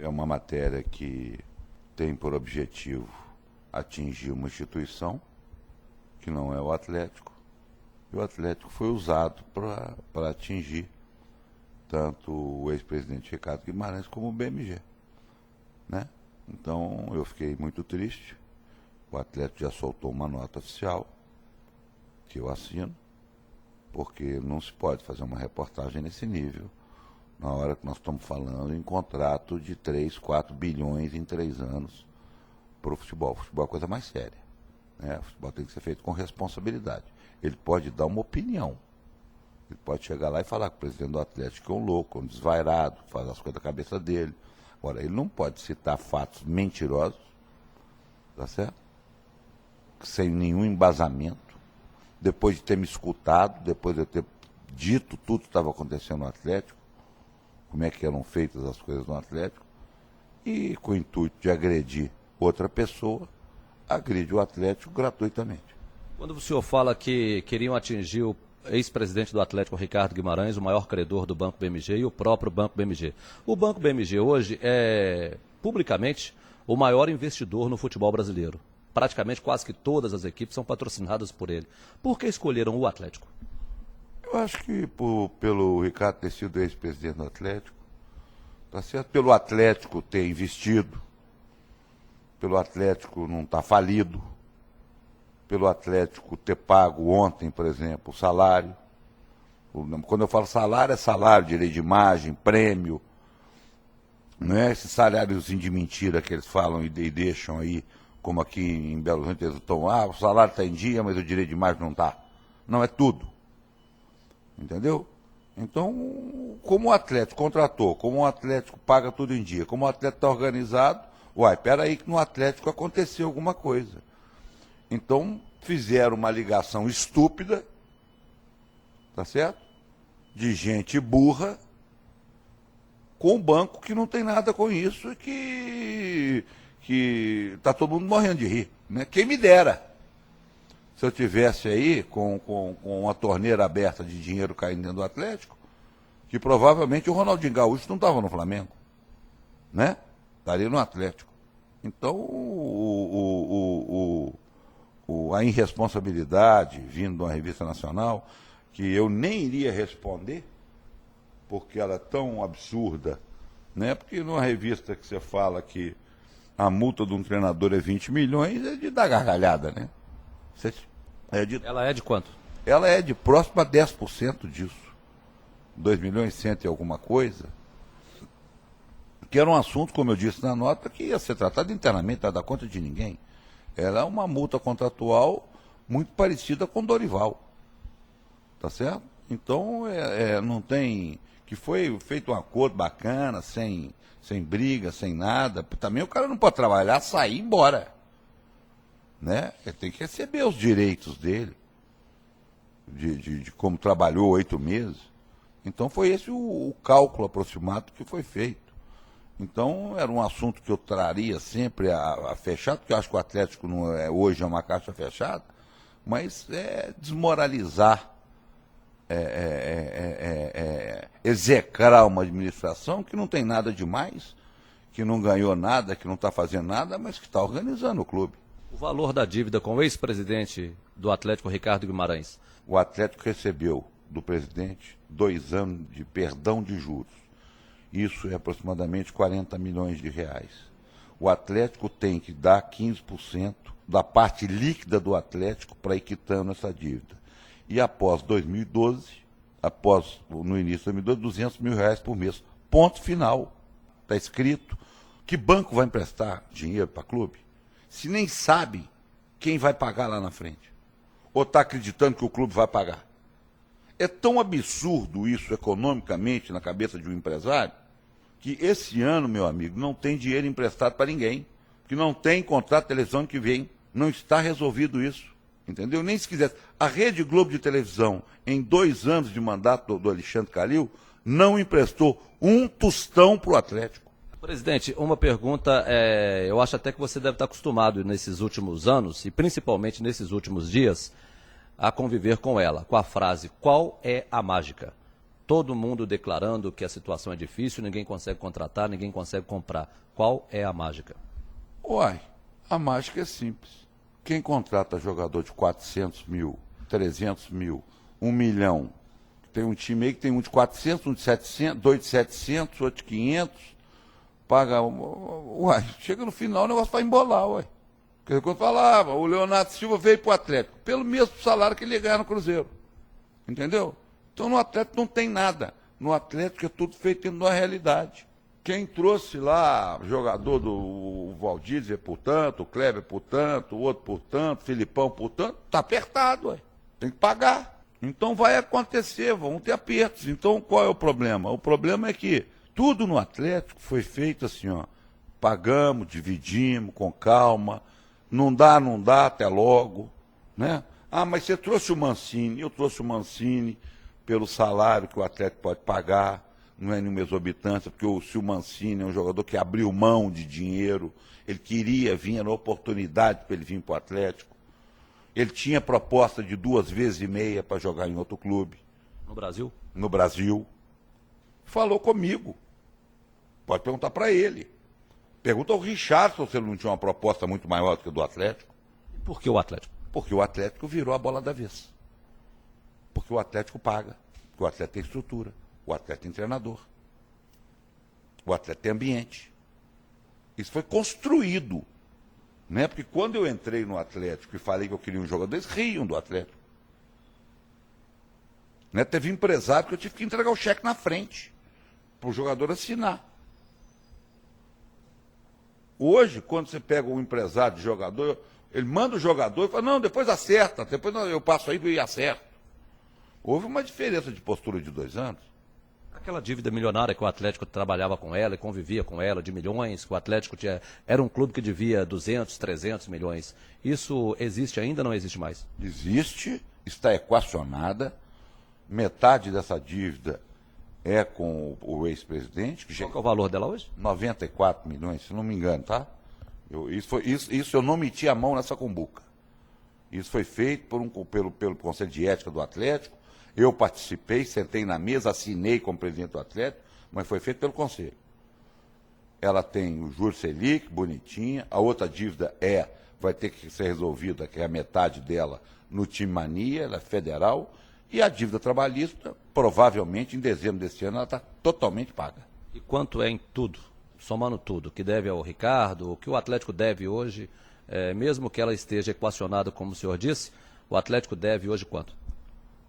é uma matéria que tem por objetivo atingir uma instituição, que não é o Atlético, e o Atlético foi usado para atingir tanto o ex-presidente Ricardo Guimarães como o BMG, né? Então eu fiquei muito triste. O Atlético já soltou uma nota oficial, que eu assino, porque não se pode fazer uma reportagem nesse nível, na hora que nós estamos falando em contrato de 3, 4 bilhões em 3 anos para o futebol. O futebol é a coisa mais séria, né? O futebol tem que ser feito com responsabilidade. Ele pode dar uma opinião, ele pode chegar lá e falar que o presidente do Atlético é um louco, um desvairado, faz as coisas da cabeça dele. Agora, ele não pode citar fatos mentirosos, tá certo? Sem nenhum embasamento, depois de ter me escutado, depois de eu ter dito tudo que estava acontecendo no Atlético, como é que eram feitas as coisas no Atlético, e com o intuito de agredir outra pessoa, agride o Atlético gratuitamente. Quando o senhor fala que queriam atingir o ex-presidente do Atlético, Ricardo Guimarães, o maior credor do Banco BMG e o próprio Banco BMG. O Banco BMG hoje é, publicamente, o maior investidor no futebol brasileiro. Praticamente quase que todas as equipes são patrocinadas por ele. Por que escolheram o Atlético? Eu acho que pelo Ricardo ter sido ex-presidente do Atlético, tá certo? Pelo Atlético ter investido, pelo Atlético não estar falido, pelo Atlético ter pago ontem, por exemplo, o salário. Quando eu falo salário, é salário, direito de imagem, prêmio. Não é esse saláriozinho de mentira que eles falam e deixam aí, como aqui em Belo Horizonte eles estão, o salário está em dia, mas o direito de imagem não está. Não, é tudo. Entendeu? Então, como o Atlético contratou, como o Atlético paga tudo em dia, como o Atlético está organizado, peraí que no Atlético aconteceu alguma coisa. Então, fizeram uma ligação estúpida, tá certo? De gente burra, com um banco que não tem nada com isso e que tá todo mundo morrendo de rir, né? Quem me dera, se eu tivesse aí com uma torneira aberta de dinheiro caindo dentro do Atlético, que provavelmente o Ronaldinho Gaúcho não estava no Flamengo, né? Estaria no Atlético. Então, a irresponsabilidade vindo de uma revista nacional, que eu nem iria responder, porque ela é tão absurda, né? Porque numa revista que você fala que a multa de um treinador é 20 milhões, é de dar gargalhada, né? Ela é de quanto? Ela é de próximo a 10% disso. 2 milhões e 100 e alguma coisa. Que era um assunto, como eu disse na nota, que ia ser tratado internamente, não ia dar conta de ninguém. Ela é uma multa contratual muito parecida com Dorival. Tá certo? Então, não tem... Que foi feito um acordo bacana, sem briga, sem nada. Também o cara não pode trabalhar, sair e ir embora. Né? Ele tem que receber os direitos dele, de como trabalhou 8 meses. Então, foi esse o cálculo aproximado que foi feito. Então, era um assunto que eu traria sempre a fechar, porque eu acho que o Atlético hoje é uma caixa fechada, mas desmoralizar, execrar uma administração que não tem nada demais, que não ganhou nada, que não está fazendo nada, mas que está organizando o clube. O valor da dívida com o ex-presidente do Atlético, Ricardo Guimarães. O Atlético recebeu do presidente 2 anos de perdão de juros. Isso é aproximadamente 40 milhões de reais. O Atlético tem que dar 15% da parte líquida do Atlético para ir quitando essa dívida. E após 2012, no início de 2012, 200 mil reais por mês. Ponto final. Está escrito. Que banco vai emprestar dinheiro para clube? Se nem sabe quem vai pagar lá na frente. Ou está acreditando que o clube vai pagar. É tão absurdo isso economicamente na cabeça de um empresário, que esse ano, meu amigo, não tem dinheiro emprestado para ninguém, que não tem contrato de televisão que vem, não está resolvido isso, entendeu? Nem se quisesse. A Rede Globo de televisão, em 2 anos de mandato do Alexandre Calil, não emprestou um tostão para o Atlético. Presidente, uma pergunta, eu acho até que você deve estar acostumado nesses últimos anos, e principalmente nesses últimos dias, a conviver com ela, com a frase, qual é a mágica? todo mundo declarando que a situação é difícil, ninguém consegue contratar, ninguém consegue comprar. Qual é a mágica? Uai, a mágica é simples. Quem contrata jogador de 400 mil, 300 mil, 1 milhão, tem um time aí que tem um de 400, um de 700, dois de 700, outro de 500, paga... Uai, chega no final o negócio vai embolar, uai. Porque quando falava, o Leonardo Silva veio para o Atlético, pelo mesmo salário que ele ia ganhar no Cruzeiro. Entendeu? Então no Atlético não tem nada. No Atlético é tudo feito dentro de uma realidade. Quem trouxe lá jogador do Valdívia por tanto, o Kleber por tanto, o outro por tanto, o Filipão por tanto, tá apertado, ué. Tem que pagar. Então vai acontecer, vão ter apertos. Então qual é o problema? O problema é que tudo no Atlético foi feito assim, ó. Pagamos, dividimos, com calma. Não dá, até logo, né? Ah, mas você trouxe o Mancini. Eu trouxe o Mancini pelo salário que o Atlético pode pagar, não é nenhuma exorbitância, porque se o Mancini é um jogador que abriu mão de dinheiro, ele queria vir, era uma oportunidade para ele vir para o Atlético. Ele tinha proposta de 2,5 vezes para jogar em outro clube. No Brasil? No Brasil. Falou comigo. Pode perguntar para ele. Pergunta ao Richardson se ele não tinha uma proposta muito maior do que a do Atlético. Por que o Atlético? Porque o Atlético virou a bola da vez. Porque o Atlético paga. Porque o Atlético tem estrutura. O Atlético tem treinador. O Atlético tem ambiente. Isso foi construído. Né? Porque quando eu entrei no Atlético e falei que eu queria um jogador, eles riam do Atlético. Né? Teve empresário que eu tive que entregar o cheque na frente para o jogador assinar. Hoje, quando você pega um empresário de jogador, ele manda o jogador e fala, não, depois acerta, depois eu passo aí e acerto. Houve uma diferença de postura de 2 anos. Aquela dívida milionária que o Atlético trabalhava com ela e convivia com ela, de milhões, que o Atlético era um clube que devia 200, 300 milhões. Isso existe ainda ou não existe mais? Existe, está equacionada. Metade dessa dívida é com o ex-presidente. Qual que é o valor dela hoje? 94 milhões, se não me engano, tá? Isso eu não meti a mão nessa cumbuca. Isso foi feito pelo Conselho de Ética do Atlético. Eu participei, sentei na mesa, assinei como presidente do Atlético, mas foi feito pelo Conselho. Ela tem o juros Selic, bonitinha. A outra dívida vai ter que ser resolvida, que é a metade dela, no Time Mania, ela é federal. E a dívida trabalhista, provavelmente, em dezembro desse ano, ela está totalmente paga. E quanto é em tudo, somando tudo, que deve ao Ricardo, o que o Atlético deve hoje, mesmo que ela esteja equacionada, como o senhor disse, o Atlético deve hoje quanto?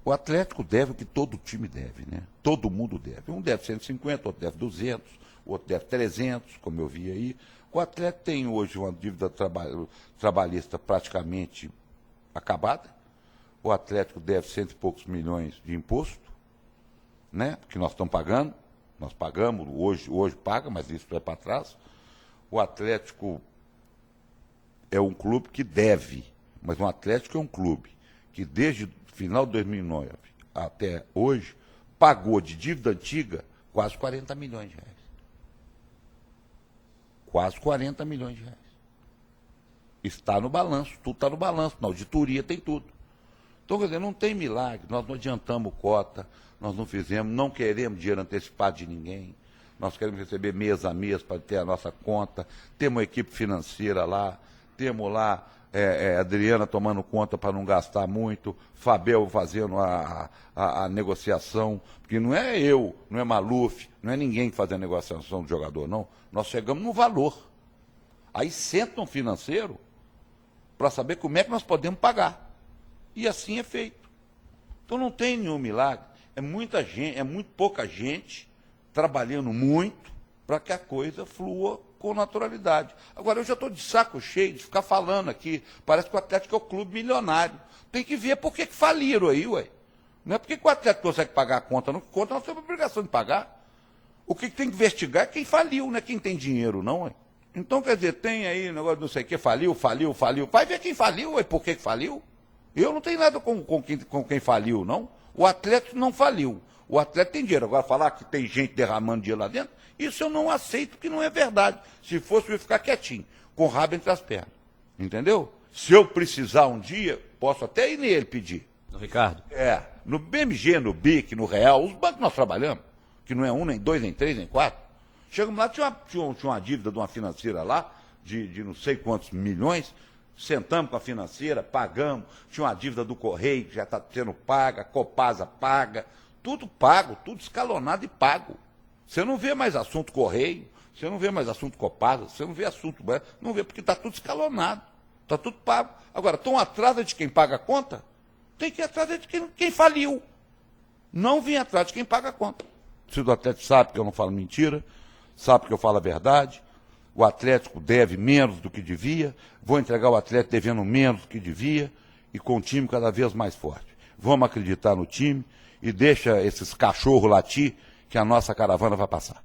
O Atlético deve o que todo time deve, né? Todo mundo deve. Um deve 150, outro deve 200, outro deve 300, como eu vi aí. O Atlético tem hoje uma dívida trabalhista praticamente acabada. O Atlético deve 100 e poucos milhões de imposto, né? Que nós estamos pagando. Nós pagamos, hoje paga, mas isso é para trás. O Atlético é um clube que deve, mas o Atlético é um clube que desde o final de 2009 até hoje pagou de dívida antiga quase 40 milhões de reais. Quase 40 milhões de reais. Está no balanço, tudo está no balanço, na auditoria tem tudo. Então, quer dizer, não tem milagre, nós não adiantamos cota, nós não fizemos, não queremos dinheiro antecipado de ninguém, nós queremos receber mês a mês para ter a nossa conta, temos uma equipe financeira lá, temos lá Adriana tomando conta para não gastar muito, Fabel fazendo a negociação, porque não é eu, não é Maluf, não é ninguém que faz a negociação do jogador, não. Nós chegamos no valor. Aí senta um financeiro para saber como é que nós podemos pagar. E assim é feito. Então não tem nenhum milagre. É muita gente, é muito pouca gente trabalhando muito para que a coisa flua com naturalidade. Agora, eu já estou de saco cheio de ficar falando aqui. Parece que o Atlético é o clube milionário. Tem que ver por que faliram aí, ué. Não é porque o Atlético consegue pagar a conta, não. Conta nós temos a obrigação de pagar. O que tem que investigar é quem faliu, não é quem tem dinheiro, não, ué. Então, quer dizer, tem aí negócio de não sei o que, faliu. Vai ver quem faliu, ué, por que faliu. Eu não tenho nada com quem faliu, não. O Atlético não faliu. O Atlético tem dinheiro. Agora, falar que tem gente derramando dinheiro lá dentro, isso eu não aceito, porque não é verdade. Se fosse, eu ia ficar quietinho, com o rabo entre as pernas. Entendeu? Se eu precisar um dia, posso até ir nele pedir. No Ricardo? No BMG, no BIC, no Real, os bancos nós trabalhamos, que não é um, nem dois, nem três, nem quatro. Chegamos lá, tinha uma dívida de uma financeira lá, de não sei quantos milhões, sentamos com a financeira, pagamos, tinha uma dívida do Correio que já está sendo paga, Copasa paga, tudo pago, tudo escalonado e pago. Você não vê mais assunto Correio, você não vê mais assunto Copasa, você não vê assunto, não vê, porque está tudo escalonado, está tudo pago. Agora, estão atrás de quem paga a conta? Tem que ir atrás de quem faliu. Não vim atrás de quem paga a conta. O torcedor do Atlético sabe que eu não falo mentira, sabe que eu falo a verdade. O Atlético deve menos do que devia, vou entregar o Atlético devendo menos do que devia e com um time cada vez mais forte. Vamos acreditar no time e deixa esses cachorros latir que a nossa caravana vai passar.